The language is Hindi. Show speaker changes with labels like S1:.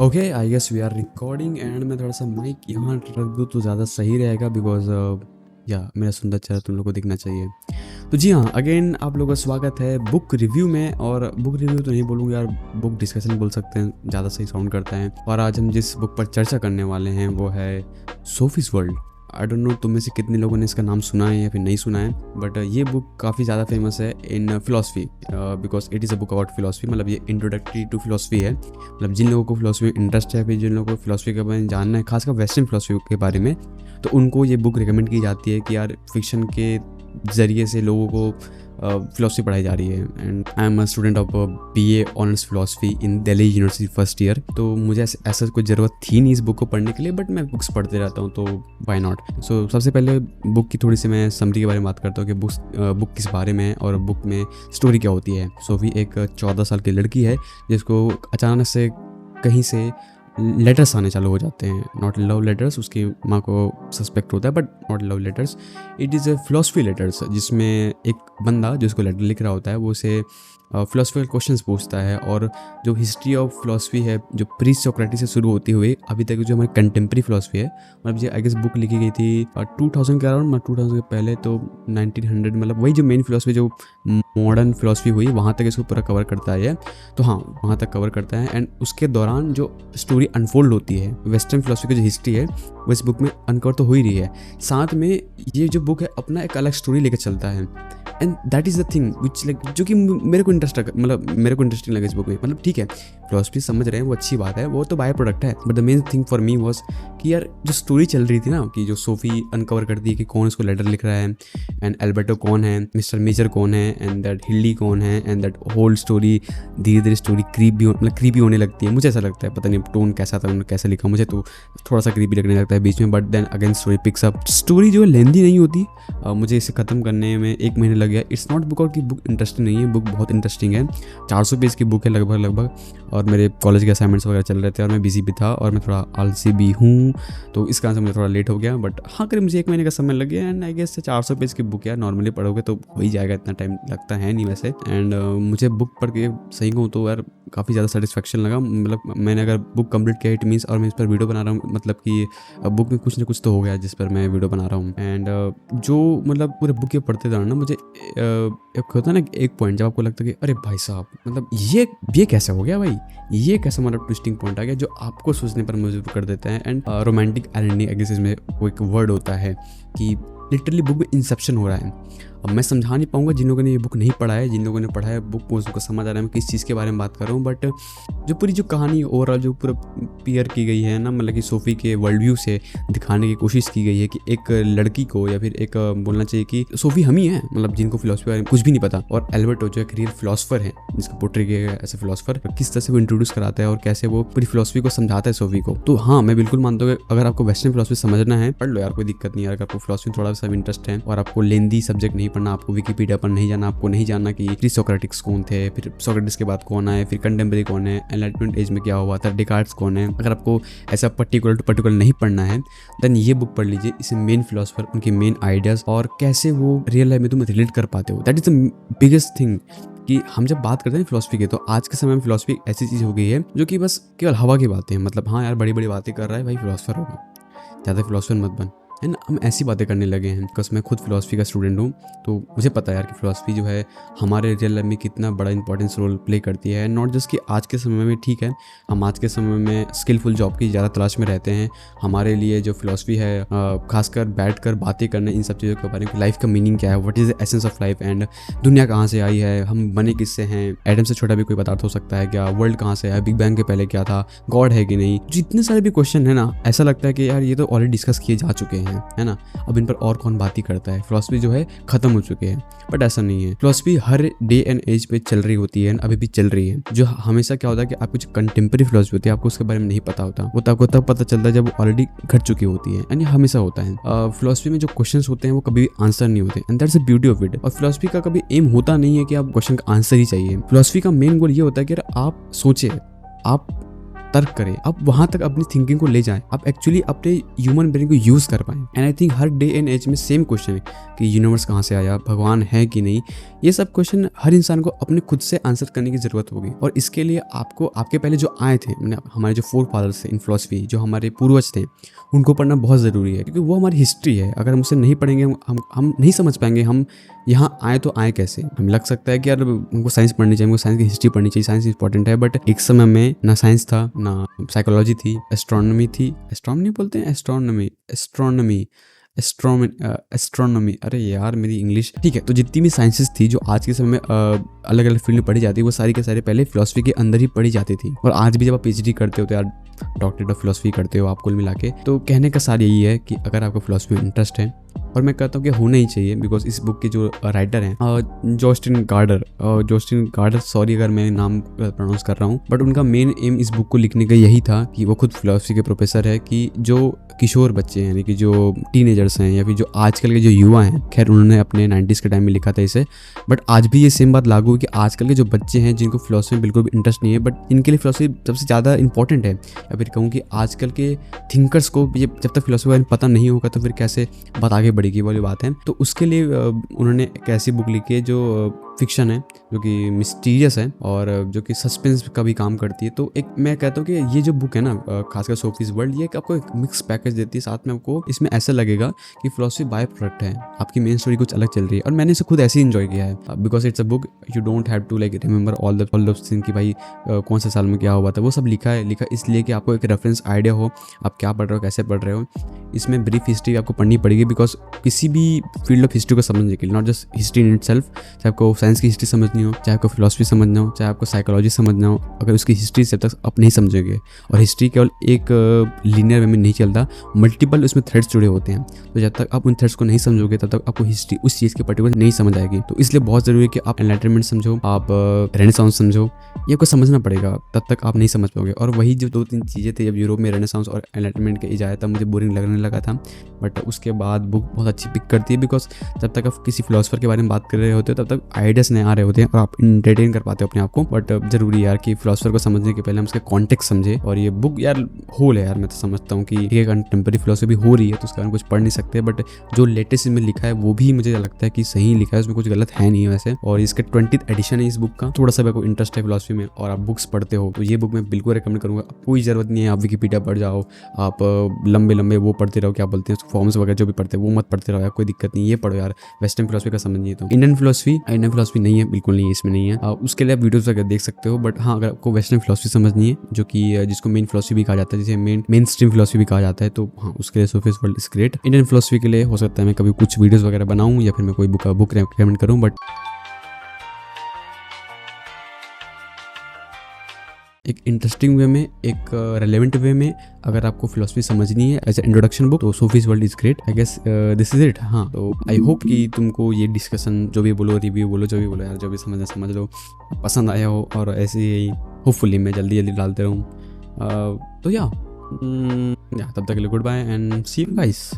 S1: Okay I guess we are recording and मैं थोड़ा सा माइक यहाँ रख दूँ तो ज़्यादा सही रहेगा बिकॉज या मेरा सुंदर चेहरा तुम लोग को दिखना चाहिए। तो जी हाँ, अगेन आप लोगों का स्वागत है बुक रिव्यू में। और बुक रिव्यू तो नहीं बोलूँगा यार, बुक डिस्कशन बोल सकते हैं, ज़्यादा सही साउंड करता है। और आज हम जिस बुक पर चर्चा करने वाले हैं वो है Sophie's World. I don't know तुम में से कितने लोगों ने इसका नाम सुना है या फिर नहीं सुना है, बट ये बुक काफ़ी ज़्यादा फेमस है in philosophy because it is a book about philosophy. मतलब ये इंट्रोडक्टरी टू फिलॉसफी है। मतलब जिन लोगों को फिलॉसफी में इंटरेस्ट है, फिर जिन लोगों को फिलॉसफी के बारे में जानना है, खासकर वेस्टर्न फिलॉसफी के बारे में, तो उनको ये बुक रिकमेंड की जाती है कि यार फिक्शन के ज़रिए से लोगों को फिलॉसफी पढ़ाई जा रही है। And I am a student of BA honours philosophy in Delhi university first year. तो मुझे ऐसा कोई ज़रूरत थी नहीं इस बुक को पढ़ने के लिए, बट मैं बुक्स पढ़ते रहता हूँ तो व्हाई नॉट। सो सबसे पहले बुक की थोड़ी सी मैं समरी के बारे में बात करता हूँ कि बुक किस बारे में है और बुक में स्टोरी क्या होती है। सोफी एक 14 साल की लड़की है जिसको अचानक से कहीं से लेटर्स आने चालू हो जाते हैं। नॉट लव लेटर्स, उसकी माँ को सस्पेक्ट होता है, but not love letters, it is a philosophy letters, जिसमें एक बंदा जो उसको लेटर लिख रहा होता है वो उसे फिलोसफिकल क्वेश्चंस पूछता है। और जो हिस्ट्री ऑफ फिलोसफी है, जो प्री सोक्रेटिस से शुरू होती हुई अभी तक जो हमारी कंटेम्प्रेरी फिलोसफी है, मतलब ये आई गेस बुक लिखी गई थी 2000 के अराउंड, 2000 के पहले तो 1900, मतलब वही जो मेन फिलोसफी जो मॉडर्न फिलोसफी हुई वहाँ तक इसको पूरा कवर करता है। तो हाँ, वहाँ तक कवर करता है। एंड उसके दौरान जो स्टोरी अनफोल्ड होती है, वेस्टर्न फिलोसफी की जो हिस्ट्री है वो इस बुक में अनकवर तो हो ही रही है। साथ में ये जो बुक है अपना एक अलग स्टोरी लेकर चलता है। And that is the thing which like जो कि मेरे को इंटरेस्टिंग लगा इस बुक में। मतलब ठीक है, फिलोसफी समझ रहे हैं वो अच्छी बात है, वो तो बाय प्रोडक्ट है, but the main thing for me was कि यार जो स्टोरी चल रही थी ना, कि जो सोफी अनकवर करती है कि कौन उसको लेटर लिख रहा है, एंड एल्बर्टो कौन है, मिस्टर मेजर कौन है, एंड दैट हिल्डी कौन है, एंड दैट होल स्टोरी धीरे धीरे स्टोरी क्रीपी होने लगती है। मुझे ऐसा लगता है, पता नहीं टोन कैसा था, उन्होंने कैसे लिखा, मुझे तो थोड़ा सा क्रीपी लगने लगता है बीच में। But then again story picks up. Story जो है लेंदी नहीं होती। मुझे इसे ख़त्म करने में 1 महीने लग गया। इट्स नॉट बुक और कि बुक इंटरेस्टिंग नहीं है, बुक बहुत इंटरेस्टिंग है। 400 पेज की बुक है लगभग। और मेरे कॉलेज के असाइनमेंट्स वगैरह चल रहे थे और मैं बिजी भी था और मैं थोड़ा आलसी भी हूँ, तो इस कारण से मुझे थोड़ा लेट हो गया। बट हाँ, करीब मुझे 1 महीने का समय लग गया। एंड आई गेस 400 पेज की बुक यार नॉर्मली पढ़ोगे तो हो ही जाएगा, इतना टाइम लगता है नहीं वैसे। एंड मुझे बुक पढ़ के सही कहूँ तो यार काफ़ी ज़्यादा सेटिस्फेक्शन लगा। मतलब मैंने अगर बुक कंप्लीट किया इट मीन्स, और मैं इस पर वीडियो बना रहा हूँ, मतलब कि बुक में कुछ ना कुछ तो हो गया जिस पर मैं वीडियो बना रहा हूँ। एंड जो मतलब पूरे बुक के पढ़ते दौरान ना मुझे एक होता है ना एक पॉइंट जब आपको लगता है कि अरे भाई साहब, मतलब ये कैसे हो गया भाई, ये कैसे मतलब ट्विस्टिंग पॉइंट आ गया जो आपको सोचने पर मजबूर कर देता है। And romantic ending I guess इसमें वो एक वर्ड होता है कि लिटरली बुक में इंसेप्शन हो रहा है। अब मैं समझा नहीं पाऊंगा जिन लोगों ने ये बुक नहीं पढ़ा है, जिन लोगों ने पढ़ा है बुक को उनको समझ आ रहा है मैं किस चीज़ के बारे में बात कर रहा हूँ। बट जो पूरी जो कहानी ओवरऑल जो पूरा पेयर की गई है ना, मतलब कि सोफी के वर्ल्ड व्यू से दिखाने की कोशिश की गई है कि एक लड़की को, या फिर एक बोलना चाहिए कि सोफी हम ही है, मतलब जिनको फिलोसफी के बारे में कुछ भी नहीं पता, और एल्बर्टो जो एक रियल फिलोसफर है जिसका पोर्ट्रेट किया गया एज ए फिलोसफर, किस तरह से वो इंट्रोड्यूस कराता है और कैसे वो पूरी फिलोसफी को समझाता है सोफी को। तो हाँ, मैं बिल्कुल मानता हूँ अगर आपको वेस्टर्न फिलोसफी समझना है पढ़ लो यार, कोई दिक्कत नहीं है। अगर आपको फिलोसफी थोड़ा सा इंटरेस्ट है और आपको लेंदी सब्जेक्ट नहीं पढ़ना, आपको विकिपीडिया पर नहीं जाना, आपको नहीं जानना कि प्री सोक्रेटिक्स कौन थे, फिर सोक्रेटिस के बाद कौन आए, फिर कंटेम्परेरी कौन है, एनलाइटमेंट एज में क्या हुआ था, डिकार्ड्स कौन है, अगर आपको ऐसा पर्टिकुलर टू पर्टिकुलर नहीं पढ़ना है देन ये बुक पढ़ लीजिए। इसे मेन फिलोसफर, उनके मेन आइडियाज और कैसे वो रियल लाइफ में तुम रिलेट कर पाते हो, that is the biggest thing. कि हम जब बात करते हैं फिलोसफी की, तो आज के समय में फिलोसफी ऐसी चीज़ हो गई है जो कि बस केवल हवा की बातें हैं। मतलब हाँ यार, बड़ी बड़ी बातें कर रहा है भाई, फिलोसफर होगा, ज़्यादा फिलोसफर मत बन, है ना। हम ऐसी बातें करने लगे हैं बिकॉज मैं खुद फिलोसफी का स्टूडेंट हूँ, तो मुझे पता है यार कि फिलोसफी जो है हमारे रियल लाइफ में कितना बड़ा इंपॉर्टेंस रोल प्ले करती है। नॉट जस्ट कि आज के समय में, ठीक है, हम आज के समय में स्किलफुल जॉब की ज़्यादा तलाश में रहते हैं, हमारे लिए जो फिलोसफी है खासकर बैठ कर बातें करने इन सब चीज़ों के बारे में, लाइफ का मीनिंग क्या है, what is the essence of life, and दुनिया कहाँ से आई है, हम बने किससे हैं, एटम से छोटा भी कोई पदार्थ हो सकता है क्या, वर्ल्ड कहाँ से है, बिग बैंग के पहले क्या था, गॉड है कि नहीं, जितने सारे भी क्वेश्चन है ना, ऐसा लगता है कि यार ये तो ऑलरेडी डिस्कस किए जा चुके हैं, है ना। अब इन पर और कौन बात ही करता है, फिलोसफी जो है खत्म हो चुकी है। बट ऐसा नहीं है, फिलोसफी हर डे एंड एज पे चल रही होती है, अभी भी चल रही है। जो हमेशा क्या होता है कि आपको जो कंटेम्प्रेरी फिलोसफी होती है आपको उसके बारे में नहीं पता होता, वो तो आपको तब पता चलता है जब वो ऑलरेडी घट चुकी होती है। यानी हमेशा होता है फिलोसफी में जो क्वेश्चंस होते हैं वो कभी आंसर नहीं होते, and that's the beauty of it. और फिलोसफी का कभी एम होता नहीं है कि आप क्वेश्चन का आंसर ही चाहिए। फिलोसफी का मेन गोल ये होता है कि आप सोचे, आप तर्क करें, आप वहां तक अपनी थिंकिंग को ले जाएं, आप एक्चुअली अपने ह्यूमन ब्रेन को यूज कर पाएं। एंड आई थिंक हर डे एंड एज में सेम क्वेश्चन है कि यूनिवर्स कहाँ से आया, भगवान है कि नहीं, ये सब क्वेश्चन हर इंसान को अपने खुद से आंसर करने की जरूरत होगी। और इसके लिए आपको आपके पहले जो आए थे, हमारे जो फोर फादर्स थे इन फिलॉसफी, जो हमारे पूर्वज थे, उनको पढ़ना बहुत ज़रूरी है, क्योंकि वो हमारी हिस्ट्री है। अगर हम उसे नहीं पढ़ेंगे हम नहीं समझ पाएंगे हम यहाँ आए तो आए कैसे। हमें लग सकता है कि यार हमको साइंस पढ़नी चाहिए, हमको साइंस की हिस्ट्री पढ़नी चाहिए, साइंस इंपॉर्टेंट है, बट एक समय में ना साइंस था, ना साइकोलॉजी थी, एस्ट्रोनॉमी थी, एस्ट्रोनॉमी बोलते हैं, एस्ट्रोनॉमी, अरे यार मेरी इंग्लिश, ठीक है। तो जितनी भी साइंसेस थी जो आज के समय में अलग अलग फील्ड में पढ़ी जाती है, वो सारी के सारे पहले फिलॉसफी के अंदर ही पढ़ी जाती थी। और आज भी जब आप पीएचडी करते हो तो यार डॉक्टरेट ऑफ फिलॉसफी करते हो आप कुल मिला के, तो कहने का सार यही है कि अगर आपको फिलॉसफी में इंटरेस्ट है, और मैं कहता हूँ कि होना ही चाहिए, बिकॉज इस बुक के जो राइटर हैं जोस्टिन गार्डर, सॉरी अगर मैं नाम प्रोनाउंस कर रहा हूँ, बट उनका मेन एम इस बुक को लिखने का यही था कि वो खुद फिलॉसफी के प्रोफेसर है, कि जो किशोर बच्चे हैं, यानी कि जो टीनेजर्स हैं या फिर जो आजकल के जो युवा हैं, खैर उन्होंने अपने 90s के टाइम में लिखा था इसे, बट आज भी ये सेम बात लागू है कि आजकल के जो बच्चे हैं जिनको फिलॉसफी में बिल्कुल भी इंटरेस्ट नहीं है, बट इनके लिए फिलॉसफी सबसे ज़्यादा इंपॉर्टेंट है। या फिर कहूँ कि आजकल के थिंकर्स को जब तक फिलॉसफी के बारे में पता नहीं होगा तो फिर कैसे बात आगे बढ़ेगी वाली बात है। तो उसके लिए उन्होंने एक ऐसी बुक लिखी है जो फिक्शन है, जो कि मिस्टीरियस है और जो कि सस्पेंस का भी काम करती है। तो एक मैं कहता हूँ कि ये जो बुक है ना, खासकर सोफीज वर्ल्ड, ये आपको एक मिक्स पैकेज देती है। साथ में आपको इसमें ऐसा लगेगा कि फिलॉसफी बाय प्रोडक्ट है, आपकी मेन स्टोरी कुछ अलग चल रही है। और मैंने इसे खुद ऐसे ही इंजॉय किया है, because it's a book you don't have to like remember all the thing कि भाई कौन से साल में क्या हुआ था, वो सब लिखा इसलिए कि आपको एक रेफरेंस आइडिया हो आप क्या पढ़ रहे हो, कैसे पढ़ रहे हो। इसमें ब्रीफ हिस्ट्री आपको पढ़नी पड़ेगी, बिकॉज किसी भी फील्ड ऑफ हिस्ट्री को समझने के लिए, not just history in itself, चाहे आपको साइंस की हिस्ट्री समझनी हो, चाहे आपको फिलॉसफी समझना हो, चाहे आपको साइकोलॉजी समझना हो, अगर उसकी हिस्ट्री जब तक आप नहीं समझोगे, और हिस्ट्री केवल एक लीनियर वे में नहीं चलता, मल्टीपल उसमें थ्रेड्स जुड़े होते हैं, तो जब तक आप उन थ्रेड्स को नहीं समझोगे तब तक आपको हिस्ट्री उस चीज़ की पर्टिकुलर नहीं समझ आएगी। तो इसलिए बहुत ज़रूरी है कि आप एनलाइटनमेंट समझो, आप रेनेसांस समझो, ये आपको समझना पड़ेगा, तब तक आप नहीं समझ पाओगे। और वही जो 2-3 चीज़ें थी, जब यूरोप में रेनेसांस और एनलाइटनमेंट के इजाज़ तब मुझे बोरिंग लगने लगा था, बट उसके बाद बुक बहुत अच्छी पिक करती है, बिकॉज जब तक आप किसी फिलोसफर के बारे में बात कर रहे होते हो तब तक आइडियाज़ नहीं आ रहे होते हैं और आप इंटरटेन कर पाते हो अपने आप को। बट जरूरी यार कि फिलोसफर को समझने के पहले हम उसके कॉन्टेक्स्ट समझे। और ये बुक यार होल है यार, मैं तो समझता हूँ कि एक कंटेम्प्रेरी फिलोसफी हो रही है तो उसके बारे में कुछ पढ़ नहीं सकते, बट जो लेटेस्ट इसमें लिखा है वो भी मुझे लगता है कि सही लिखा है, उसमें कुछ गलत है नहीं वैसे। और इसका 20th एडिशन है इस बुक का। थोड़ा सा आपको इंटरेस्ट है फिलोसफी में और आप बुक्स पढ़ते हो तो ये बुक मैं बिल्कुल रिकमेंड करूँगा। कोई ज़रूरत नहीं है आप विकिपीडिया पढ़ जाओ, आप लंबे वो पढ़ते रहो, क्या बोलते हैं फॉर्म्स वगैरह जो भी पढ़ते हैं वो मत पढ़ते रहो यार, कोई दिक्कत नहीं, ये पढ़ो यार वेस्टर्न फिलोसफी का समझिए। तो इंडियन फिलोसफी नहीं है, बिल्कुल नहीं है, इसमें नहीं है। उसके लिए आप वीडियोस वगैरह देख सकते हो, बट हाँ अगर आपको वेस्टर्न फिलोसफी समझनी है, जो कि जिसको मेन फिलोसफी भी कहा जाता है, जिसे मेन स्ट्रीम फिलोसफी भी कहा जाता है, तो हाँ उसके लिए Sophie's World is great. Indian philosophy के लिए हो सकता है मैं कभी कुछ वीडियोस वगैरह बनाऊँ या फिर मैं कोई बुक रिकमेंड करूँ, बट एक इंटरेस्टिंग वे में, एक रेलेवेंट वे में अगर आपको फिलोसफी समझनी है एज ए इंट्रोडक्शन बुक, तो Sophie's World is great. I guess this is it. हाँ तो आई होप कि तुमको ये डिस्कशन, जो भी बोलो, रिव्यू बोलो, जो भी बोलो यार, जो भी समझ लो, पसंद आया हो, और ऐसे ही होपफुली मैं जल्दी डालते रहूँ। तो या तब तक के लिए good bye and see you guys.